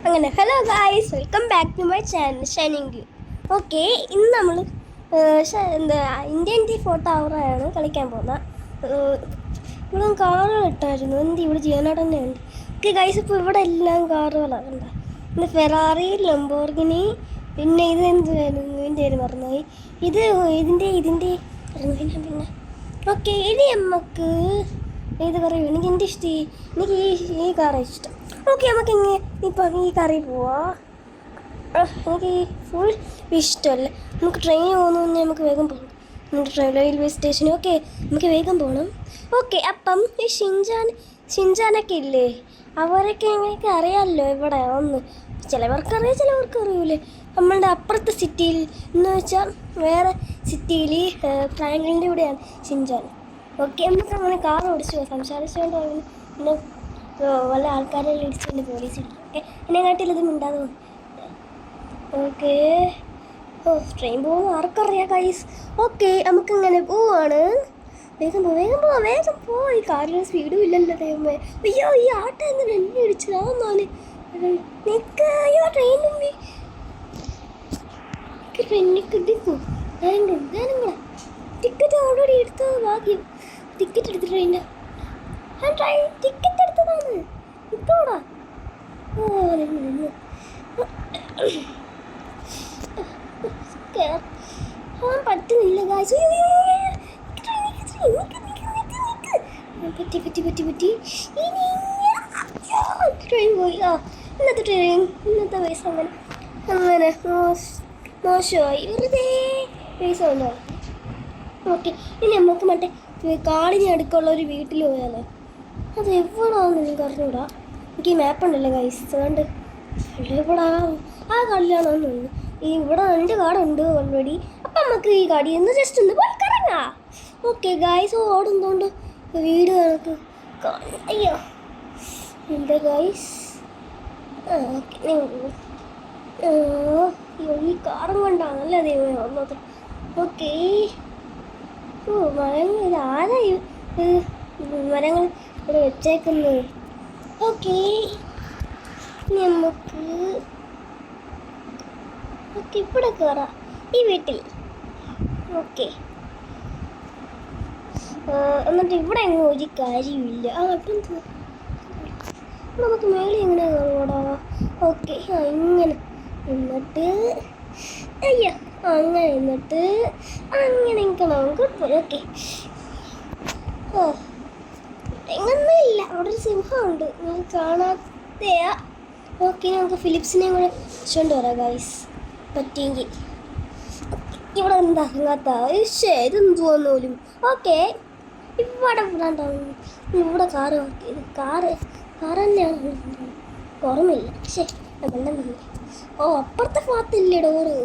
അങ്ങനെ hello guys, welcome back to my channel shining view. Okay, ഇന്ന് നമ്മൾ എന്താ ഇന്ത്യൻ ടീ ഫോട്ടോ അവറാണ് കളിക്കാൻ പോകുന്നത്. ഇവിടെ കാറുകൾ ഇട്ടായിരുന്നു. എന്ത് ഇവിടെ ജീവനോട് തന്നെ ഉണ്ട്. ഓക്കെ ഗായ്സ്, ഇപ്പോൾ ഇവിടെ എല്ലാം കാറുകളാണ്. എന്താ ഇന്ന് ഫെറാറി, ലംബോർഗിനി, പിന്നെ ഇത് എന്തുവായിരുന്നു ഇതിൻ്റെ പേര് മറന്നുപോയി. ഇതിൻ്റെ പിന്നെ ഓക്കെ, ഇനി നമുക്ക് ഏത് കറി വേണം? എനിക്ക് എൻ്റെ ഇഷ്ടം എനിക്ക് ഈ കാറാണ് ഇഷ്ടം. ഓക്കെ, നമുക്ക് ഇപ്പം ഈ കറി പോവാം. എനിക്ക് ഫുൾ ഇഷ്ടമല്ല. നമുക്ക് ട്രെയിൻ പോകുന്നു, നമുക്ക് വേഗം പോകണം. നമുക്ക് റെയിൽവേ സ്റ്റേഷൻ. ഓക്കെ, നമുക്ക് വേഗം പോകണം. ഓക്കെ, അപ്പം ഈ ഷിൻചാനൊക്കെ ഇല്ലേ, അവരൊക്കെ ഞങ്ങൾക്ക് അറിയാമല്ലോ. ഇവിടെ ഒന്ന് ചിലവർക്കറിയാം, ചിലവർക്ക് അറിയൂലേ. നമ്മളുടെ അപ്പുറത്തെ സിറ്റിയിൽ എന്ന് വെച്ചാൽ വേറെ സിറ്റിയിൽ ട്രയാങ്കിളിൻ്റെ കൂടെയാണ് ഷിൻചാൻ. ഓക്കെ, നമുക്ക് അങ്ങനെ കാർ ഓടിച്ചു സംസാരിച്ചുകൊണ്ട് പോകുന്നു. പിന്നെ വല്ല ആൾക്കാരെ ഇടിച്ചുകൊണ്ട് പോലീസ് ഇടിക്കും. ഓക്കെ, എന്നെക്കാട്ടിൽ ഇത് മിണ്ടാതെ പോകും. ഓക്കെ, ട്രെയിൻ പോകുന്നു ആർക്കറിയാം ഗൈസ്. ഓക്കെ, നമുക്കിങ്ങനെ പോവാണ്. വേഗം പോ. ഈ കാറിന് സ്പീഡും ഇല്ലല്ലോ ദൈവമേ. അയ്യോ, ഈ ആട്ടം എങ്ങനെ എന്നെ ഇടിച്ചതാന്നാല് നിൽക്കയോ ട്രെയിൻ കിട്ടിക്കും. ഞാനിങ്ങളെ ടിക്കറ്റ് ഓൾറെഡി എടുത്തത് ഭാഗ്യം. ടിക്കറ്റ് എടുത്ത ട്രെയിനിൻ്റെ ടിക്കറ്റ് എടുത്തതാണ് ഇപ്പോടാ. പറ്റുന്നില്ല ഗായ്സ്. പറ്റി ട്രെയിൻ പോയി. ഇന്നത്തെ പൈസ അങ്ങനെ മോശമായി, വെറുതെ പൈസ വന്നോ. ഓക്കെ, ഇനി നമുക്ക് മറ്റേ കാടിന് അടുക്കുള്ള ഒരു വീട്ടിൽ പോയാലോ? അത് എവിടാന്ന് എനിക്ക് അറിഞ്ഞൂടാ. എനിക്ക് ഈ മാപ്പ് ഉണ്ടല്ലോ ഗൈസ്, അതുകൊണ്ട് ഇവിടെ ആ കാടിലാണോന്ന് തോന്നുന്നു. ഇവിടെ എൻ്റെ കാടുണ്ട് ഓൾറെഡി. അപ്പം നമുക്ക് ഈ കാടി ഒന്ന് ജസ്റ്റ് ഒന്ന് പോയി കറങ്ങാം. ഓക്കെ ഗൈസ്, ഓടുന്നതുകൊണ്ട് വീട് കണക്ക് അയ്യോ എന്താ ഗൈസ്. ഓക്കെ, ഈ കാറും കൊണ്ടാണല്ലേ ദൈവമേ വന്നത്. ഓക്കെ, മരങ്ങൾ ഇതാരാ മരങ്ങൾ ഇവിടെ വെച്ചേക്കുന്നത്? ഓക്കെ, നമുക്ക് ഇവിടെ കയറാം ഈ വീട്ടിൽ. ഓക്കെ, എന്നിട്ട് ഇവിടെ എങ്ങനെ ഒരു കാര്യമില്ല. അപ്പം നമുക്ക് മേലെ എങ്ങനെ കയറൂടാ? ഓക്കെ, ഇങ്ങനെ എന്നിട്ട് അയ്യോ അങ്ങനെ എന്നിട്ട് അങ്ങനെ നിൽക്കണം. കുഴപ്പമില്ല. ഓക്കെ, എങ്ങനെയില്ല, അവിടെ ഒരു സിംഹമുണ്ട്, നിങ്ങൾ കാണാതെയാ. ഓക്കെ, നമുക്ക് ഫിലിപ്സിനെയും കൂടെ വെച്ചുകൊണ്ട് വരാം ഗൈസ്, പറ്റിയെങ്കിൽ. ഇവിടെ എന്താ അങ്ങാത്ത ഇതെന്തുവന്നു പോലും. ഓക്കെ, ഇവിടെ ഇവിടെ കാറ് കാറ് തന്നെയാണ് ഓർമ്മയില്ല. പക്ഷേ വെള്ളം തന്നെ. അപ്പുറത്തെ ഭാഗത്തില്ലേ ഡോറ്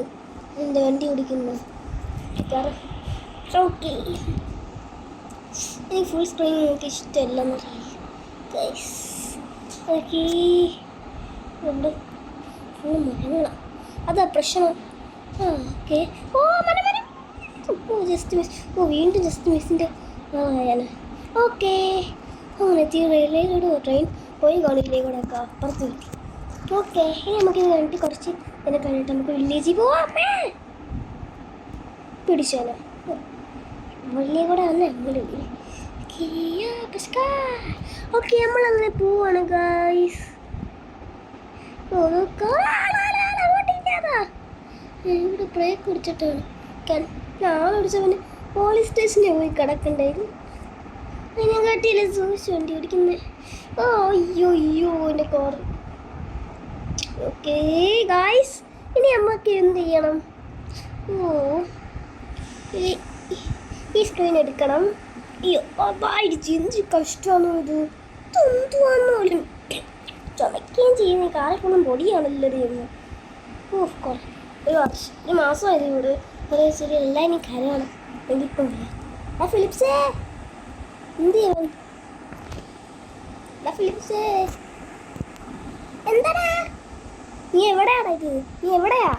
എൻ്റെ വണ്ടി ഓടിക്കുന്നത് കാറ്. ഓക്കെ, എനിക്ക് ഫുൾ സ്ക്രീൻ എനിക്ക് ഇഷ്ടമല്ലെന്ന് ഗൈസ്. ഓക്കെ, ഇവിടെ ഫുൾ മരങ്ങളാണ്, അതാ പ്രശ്നം. Okay, just miss. വീണ്ടും ജസ്റ്റ് മിസ്സിൻ്റെ ആയാണ്. ഓക്കെ, അങ്ങനെ എത്തി. റെയിൽവേയിലൂടെ ട്രെയിൻ പോയി കാണില്ലേ കൂടെ ഒക്കെ അപ്പുറത്ത് കിട്ടി. ഓക്കെ, ഇനി നമുക്കിത് കഴിഞ്ഞിട്ട് കുറച്ച് ഇതിനെ കഴിഞ്ഞിട്ട് നമുക്ക് വില്ലേജിൽ പോവാം. പിടിച്ചാലോ വലിയ കൂടെ വന്ന് നമ്മൾ ഓക്കെ, നമ്മളങ്ങനെ പോവാണ് ഗൈസ്. ഇവിടെ ബ്രേക്ക് പിടിച്ചിട്ടാണ് ആളോടിച്ചവന് പോലീസ് സ്റ്റേഷനിൽ പോയി കിടക്കണ്ടായിരുന്നു. അതിനെ കാട്ടിയില്ല സൂക്ഷിച്ച് വണ്ടി ഓടിക്കുന്നത്. അയ്യോ എൻ്റെ കോറ്. ഓക്കെ ഗായ്സ്, ഇനി നമുക്ക് എന്ത് ചെയ്യണം? ഈ സ്ക്രീൻ എടുക്കണം. അയ്യോ അതായിരിച്ചു, എന്ത് കഷ്ടമാണോ ഇത്. എന്തുവാന്നോലും ചുമക്കുകയും ചെയ്യുന്ന കാലക്കൊന്നും പൊടിയാണല്ലോ ചെയ്യുന്നത്. ഒരു മാസമായത് ഇവിടെ കുറേ ശരി എല്ലാം ഇനി കരയാണ്. എനിക്കിപ്പം ഫിലിപ്സേ എന്ത് ചെയ്യണം? ഫിലിപ്സേ എന്താടാ, നീ എവിടെയാടാ? നീ എവിടെയാ?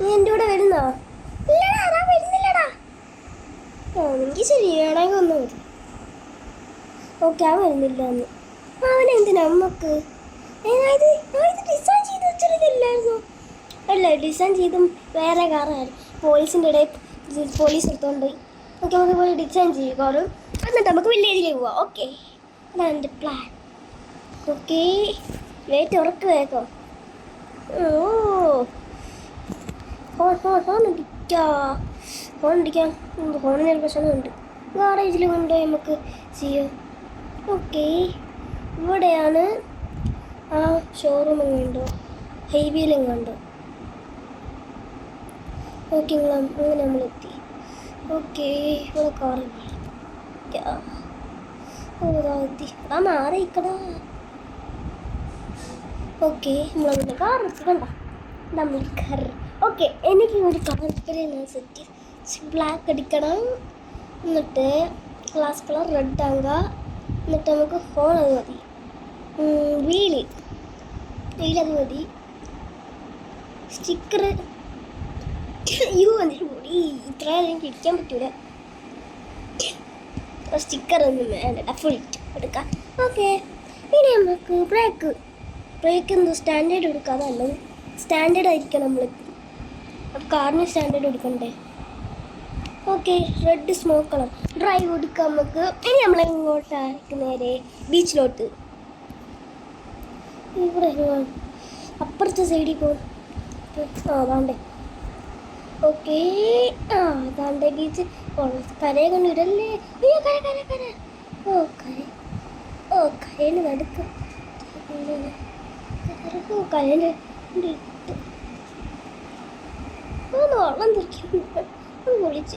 നീ എൻ്റെ കൂടെ വരുന്നോ? ഇല്ലടാ, വരുന്നില്ലടാ. എനിക്ക് ശരി വേണമെങ്കിൽ ഒന്ന് വരും. ഓക്കെ, ആ വരുന്നില്ല എന്ന് അവനെന്തിനാ നമുക്ക് ഞാനിത് ഡിസൈൻ ചെയ്ത് വെച്ചിട്ടില്ലായിരുന്നു. അല്ല, ഡിസൈൻ ചെയ്തും വേറെ കാറായിരുന്നു. പോലീസിൻ്റെ ഇടയിൽ പോലീസ് എടുത്തുകൊണ്ട് പോയി. ഓക്കെ, നമുക്ക് പോയി ഡിസൈൻ ചെയ്യും കാറും, എന്നിട്ട് നമുക്ക് വില്ലേജിലേക്ക് പോവാം. ഓക്കെ, അതാണ് എൻ്റെ പ്ലാൻ. ഓക്കെ, വെയിറ്റ് ഉറക്ക് വേഗം. ഫോൺ അടിക്കാം. ഫോണിനൊരു പ്രശ്നമുണ്ട്. ഗാറേജിൽ കൊണ്ടുപോയി നമുക്ക് ചെയ്യാം. ഓക്കെ, ഇവിടെയാണ് ആ ഷോറൂം കണ്ടോ, ഹൈവേയിലും കണ്ടോ. ഓക്കെ, അങ്ങനെ നമ്മളെത്തി. ഓക്കെ, ഇവിടെ കാറ് എത്തി. മാറിക്കടാ. ഓക്കെ, നമ്മളങ്ങനെ കാർ കണ്ട നമ്മൾ കാർ. ഓക്കെ, എനിക്ക് ഒരു കാർ സെറ്റ് ബ്ലാക്ക് അടിക്കണം. എന്നിട്ട് ഗ്ലാസ് കളർ റെഡ് ആകുക. എന്നിട്ട് നമുക്ക് ഹോൺ അത് മതി. വീലത് മതി. സ്റ്റിക്കർ വന്നിട്ട് കൂടി ഇത്രയും എനിക്ക് ഇരിക്കാൻ പറ്റൂല. സ്റ്റിക്കർ ഒന്നും വേണ്ട, ഫുൾ എടുക്കാം. ഓക്കെ, ഇനി നമുക്ക് ബ്രേക്ക് എന്തോ സ്റ്റാൻഡേർഡ് എടുക്കാം. നല്ലത് സ്റ്റാൻഡേർഡ് ആയിരിക്കണം. നമ്മൾ കാറിന് സ്റ്റാൻഡേർഡ് എടുക്കണ്ടേ. Okay, red smoke colour drive കൊടുക്കാം നമുക്ക്. ഇനി നമ്മൾ ഇങ്ങോട്ടായിരിക്കും നേരെ ബീച്ചിലോട്ട്. ഇവിടെ അപ്പുറത്തെ സൈഡിൽ പോകും. അതാണ്ടേ. ഓക്കെ, അതാണ്ടേ ബീച്ച്. കരയെ കൊണ്ടിടല്ലേ. കര. കരേന് നടുക്ക്. കരേൻ്റെ വെള്ളം വിളിച്ച്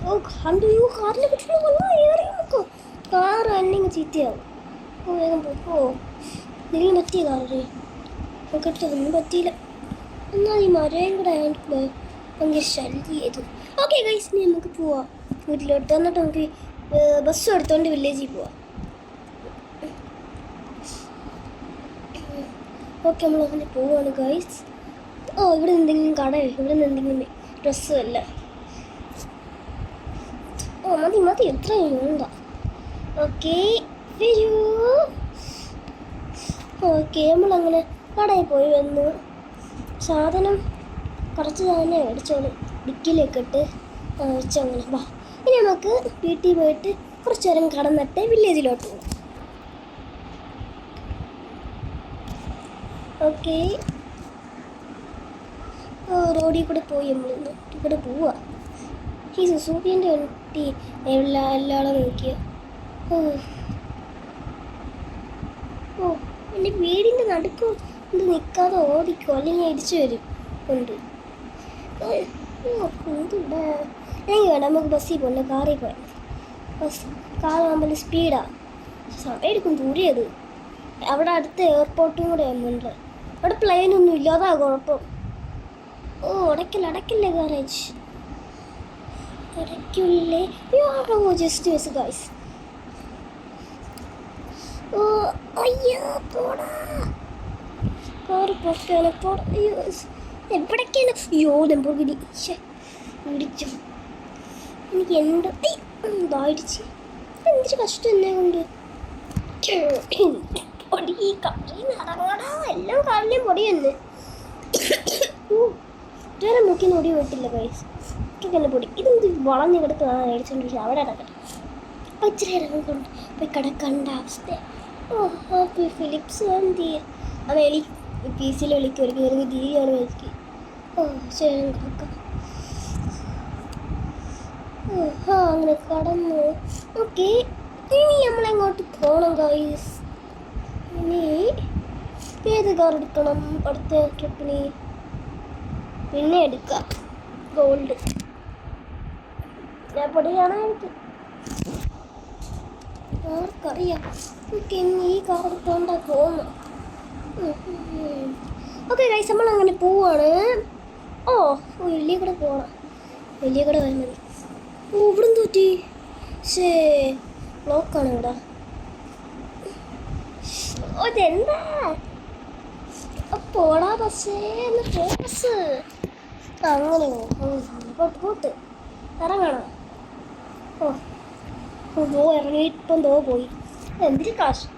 കാറിനെ പറ്റി നോക്കോ. കാർ എന്നെ ചീത്തയാവും. വേഗം പോ. എന്തെങ്കിലും പറ്റിയ കാറ് കിട്ടതൊന്നും പറ്റിയില്ല. എന്നാൽ ഈ മരയും കൂടെ ഭയങ്കര ശല്യം ചെയ്തു. ഓക്കെ ഗൈസ്, ഇനി നമുക്ക് പോവാം വീട്ടിലോട്ട്. എന്നിട്ട് നമുക്ക് ബസ് എടുത്തോണ്ട് വില്ലേജിൽ പോവാം. ഓക്കെ, നമ്മൾ അങ്ങനെ പോവാണ് ഗൈസ്. ഇവിടെ എന്തെങ്കിലും കടയോ, ഇവിടെ നിന്ന് എന്തെങ്കിലും ഡ്രസ്സും അല്ല. മതി എത്രയും വേണ്ട. ഓക്കെ, വരൂ. ഓക്കെ, നമ്മളങ്ങനെ കടയിൽ പോയി വന്നു. സാധനം കുറച്ച് തന്നെ മേടിച്ചോളൂ. ഡിക്കിലേക്ക് ഇട്ട് വെച്ചങ്ങനെ വാ. ഇനി നമുക്ക് വീട്ടിൽ പോയിട്ട് കുറച്ച് നേരം കടന്നിട്ട് വില്ലേജിലോട്ട് പോകാം. ഓക്കെ, റോഡിൽ കൂടെ പോയി നമ്മൾ ഇവിടെ പോവാ. ഈ സുസൂക്കിൻ്റെ വണ്ടി എല്ലാവരും നോക്കിയ. എൻ്റെ വീടിൻ്റെ നടുക്ക് ഇത് നിൽക്കാതെ ഓടിക്കോ, അല്ലെങ്കിൽ ഇടിച്ചു വരും ഉണ്ട്. എനിക്ക് വേണ്ട, നമുക്ക് ബസ്സിൽ പോകണ്ട, കാറിൽ പോയാൽ. കാറാകുമ്പോൾ സ്പീഡാണ്, സമയം എടുക്കും. ദൂരെയത് അവിടെ അടുത്ത എയർപോർട്ടും കൂടെ ഉണ്ട്. അവിടെ പ്ലെയിനൊന്നും ഇല്ലാതാ കുഴപ്പം. അടയ്ക്കില്ലേ ഗാരേജ്, അടയ്ക്കില്ലേ. Just miss guys. അയ്യോ പോടാ, കാറ് പൊക്കാണ്. എവിടേക്കാണ്? ലംബോർഗിനി ഇടിച്ചു. എനിക്ക് ഇതായിടിച്ച് എന്തൊരു കഷ്ടം എന്നെ കൊണ്ട്. പൊടി കറി നടങ്ങടാ, എല്ലാം കാലിലും പൊടി തന്നെ. ഇതുവരെ നോക്കി നോടി പോയിട്ടില്ല ഗൈസ്. ഇതൊക്കെ പൊടി. ഇതെന്ത് വളഞ്ഞ് കിടക്കുന്നതാണ് മേടിച്ചോണ്ടിരിക്കുക. അവിടെ ഇടക്കട്ടെ. അപ്പോൾ ഇച്ചിരി ഇറങ്ങിക്കൊണ്ട് പോയി കിടക്കേണ്ട അവസ്ഥ. ഫിലിപ്സ് എന്ത് അത് പി സിയിൽ വിളിക്കും. ഒരു കയറി ടിവിയാണ് മേടിക്കുക. ശരി കിടക്കാം. അങ്ങനെ കടന്നു. ഓക്കെ, ഇനി നമ്മളെങ്ങോട്ട് പോകണം ഗൈസ്. ഇനി ഏത് കാർ എടുക്കണം അടുത്ത ട്രിപ്പിന്? പിന്നെ എടുക്കാം ഗോൾഡ്. ഞാൻ പൊടിയാണ് എനിക്ക് ആർക്കറിയാം. ഓക്കെ, ഇനി ഈ കാർ എടുത്തോണ്ടാ തോന്നുന്നു. ഓക്കെ ഗൈസ്, നമ്മളങ്ങനെ പോവാണ്. വലിയ കട പോകണം. വലിയ കട വരാൻ മതി. ഇവിടെ തോറ്റി. ബ്ലോക്കാണ് ഇവിടെ. ഇതെന്താ പോടാ ബസ്സേ, ബസ് അങ്ങനെയോ. പോട്ട് ഇറങ്ങണം. ഇറങ്ങിയിപ്പം പോയി. എന്തൊരു കഷ്ടം.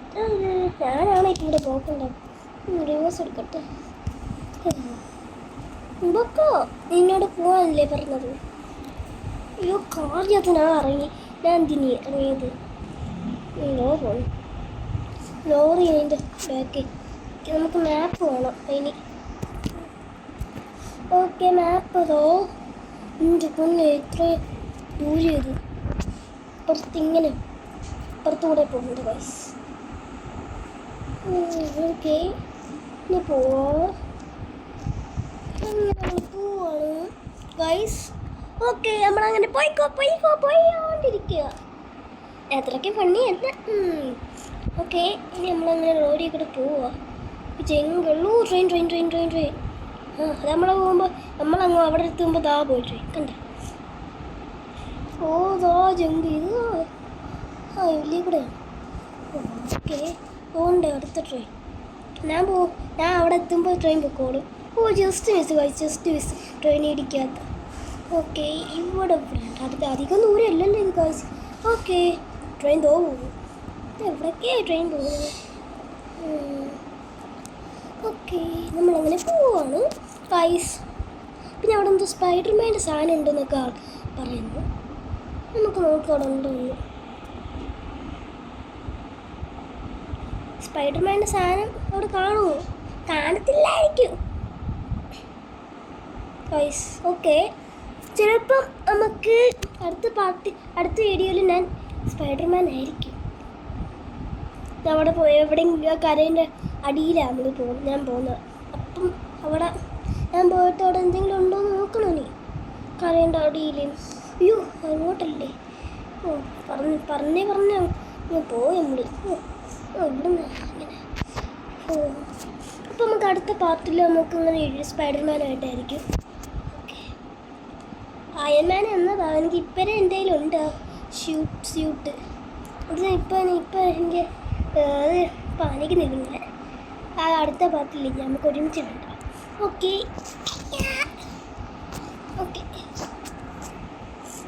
ഞാനാണ് സമയത്ത് ഇവിടെ പോക്കണ്ട റിവേഴ്സ് എടുക്കട്ടെ. ഇതൊക്കെ നിന്നോട് പോകാനല്ലേ പറഞ്ഞത്? അയ്യോ കാര്യത്ത് ഞാൻ ഇറങ്ങി. ഞാൻ എന്തിനി ഇറങ്ങിയത്? ലോറി അതിൻ്റെ ബാക്കിൽ. നമുക്ക് മാപ്പ് വേണം അതിന്. ഓക്കെ മാപ്പ് അതോ എൻ്റെ പൊന്നെ എത്ര ദൂരം ഇത്. ഇങ്ങനെ പുറത്തുകൂടെ പോകുന്നുണ്ട് ഗൈസ്. ഓക്കെ ഇനി പോവാണ് ഗൈസ്. ഓക്കെ നമ്മളങ്ങനെ പോയിക്കൊണ്ടിരിക്കുക. അത്രയ്ക്ക് ഫണ്ണിയല്ല. ഓക്കെ ഇനി നമ്മളങ്ങനെ റോഡിൽ കൂടെ പോവുക. ചെങ്കളൂ ട്രെയിൻ അത് നമ്മളെ പോകുമ്പോൾ നമ്മളങ്ങ് അവിടെ എത്തുമ്പോൾ ദാ പോയി ട്രെയിൻ കണ്ട. ഓ ദാ ജമ്പ് ചെയ്ത് വലിയ കൂടെ. ഓക്കെ പോകണ്ടേ അടുത്ത ട്രെയിൻ. ഞാൻ അവിടെ എത്തുമ്പോൾ ട്രെയിൻ പൊക്കോളും. ഓ ജസ്റ്റ് മിസ് ട്രെയിൻ ഇടിക്കാത്ത. ഓക്കെ ഇവിടെ അടുത്ത അധികം ദൂരം അല്ലല്ലോ ഇത് ഗൈസ്. ഓക്കെ ട്രെയിൻ പോകും. എവിടേക്കാണ് ട്രെയിൻ പോകുന്നത്? ഓക്കെ നമ്മളങ്ങനെ പോവാണ് ഗൈസ്. പിന്നെ അവിടെ എന്തോ സ്പൈഡർമാൻ്റെ സാധനം ഉണ്ടെന്നൊക്കെ പറയുന്നു. നമുക്ക് നോക്കാം അവിടെ ഉണ്ടോന്ന്. സ്പൈഡർമാൻ്റെ സാധനം അവിടെ കാണുമോ? കാണത്തില്ലായിരിക്കും ഗൈസ്. ഓക്കെ ചിലപ്പം നമുക്ക് അടുത്ത വീഡിയോയിൽ ഞാൻ സ്പൈഡർമാൻ ആയിരിക്കും. അവിടെ എവിടെയെങ്കിലും കരേൻ്റെ അടിയിലാണ് ഞാൻ പോകുന്നത്. അപ്പം അവിടെ ഞാൻ പോയിട്ട് അവിടെ എന്തെങ്കിലും ഉണ്ടോ എന്ന് നോക്കണോ നീ? കരേൻ്റെ അടിയിൽ. അയ്യോ അങ്ങോട്ടല്ലേ? ഓ പറഞ്ഞേ പോയി നമ്മൾ. ഇവിടുന്ന് അങ്ങനെ. അപ്പം നമുക്ക് അടുത്ത പാർട്ടിൽ നമുക്ക് ഇങ്ങനെ സ്പൈഡർമാനായിട്ടായിരിക്കും. ഓക്കെ അയൺമാൻ എന്നതാണ് എനിക്ക് ഇപ്പോഴേ എൻ്റെ കയ്യിലുണ്ട് സ്യൂട്ട്. അത് ഇപ്പം എനിക്ക് അത് പാനിക്കുന്നില്ല. ആ അടുത്ത പാർട്ടിലില്ല, നമുക്ക് ഒരുമിച്ച് വേണ്ട. ഓക്കെ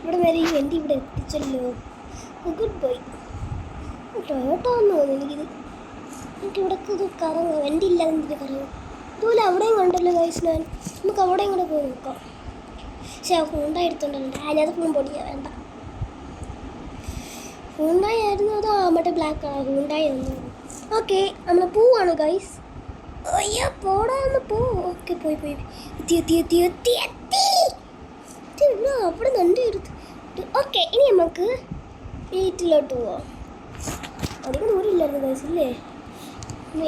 ഇവിടെ വരെ ഈ വണ്ടി ഇവിടെ എത്തിച്ചല്ലോ. Good bye. ടൊയോട്ടോ എന്ന് തോന്നുന്നു എനിക്കിത്. ഇവിടേക്ക് ഇത് കറങ്ങാം. വണ്ടി ഇല്ലാതെ എന്തിന് കറങ്ങും? ഇതുപോലെ അവിടെയും കണ്ടല്ലോ ഗൈസ്. നമുക്ക് അവിടെയും കൂടെ പോയി നോക്കാം. പക്ഷേ ഹൂണ്ടായി എടുത്തോണ്ടല്ലോ. അതിനകത്ത് ഫുള്ളും പൊടിയാ വേണ്ട. ഹൂണ്ടായി ആയിരുന്നു അതോ മറ്റേ ബ്ലാക്ക് കളർ ഹൂണ്ടായി ആയിരുന്നു. ഓക്കെ നമ്മൾ പോവാണ് ഗൈസ്. അയ്യോ പോടാന്ന് പോ. ഓക്കെ പോയി എത്തി അവിടെ നണ്ടി എടുത്ത്. ഓക്കെ ഇനി നമുക്ക് വീട്ടിലോട്ട് പോവാം. അധികം ദൂരമില്ലായിരുന്നു ഗൈസ് ഇല്ലേ?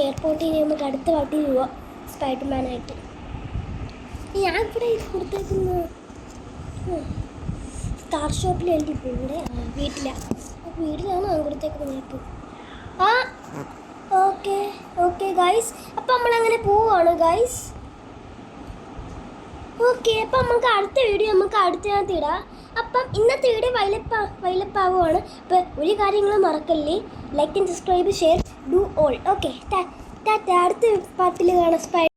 എയർപോർട്ടിൽ ഇനി നമുക്ക് അടുത്ത പാർട്ടിയിൽ പോവാം സ്പൈഡർമാനായിട്ട്. ഞാൻ ഇവിടെ കൊടുത്തേക്കുന്ന സ്റ്റാർ ഷോപ്പിൽ വേണ്ടി ഇപ്പോൾ ഇവിടെ വീട്ടിലാണ് ഞാൻ കൊടുത്തേക്കുന്നത് ഇപ്പോൾ. ഓക്കെ ഗൈസ് അപ്പം നമ്മളങ്ങനെ പോവാണ് ഗൈസ്. ഓക്കെ അപ്പം നമുക്ക് അടുത്ത വീഡിയോ അടുത്തതിനകത്ത് ഇടാം. അപ്പം ഇന്നത്തെ വീഡിയോ വൈലപ്പാവുകയാണ്. അപ്പം ഒരു കാര്യങ്ങളും മറക്കല്ലേ, like and subscribe share do all. Okay അടുത്ത പാർട്ടിൽ കാണാം.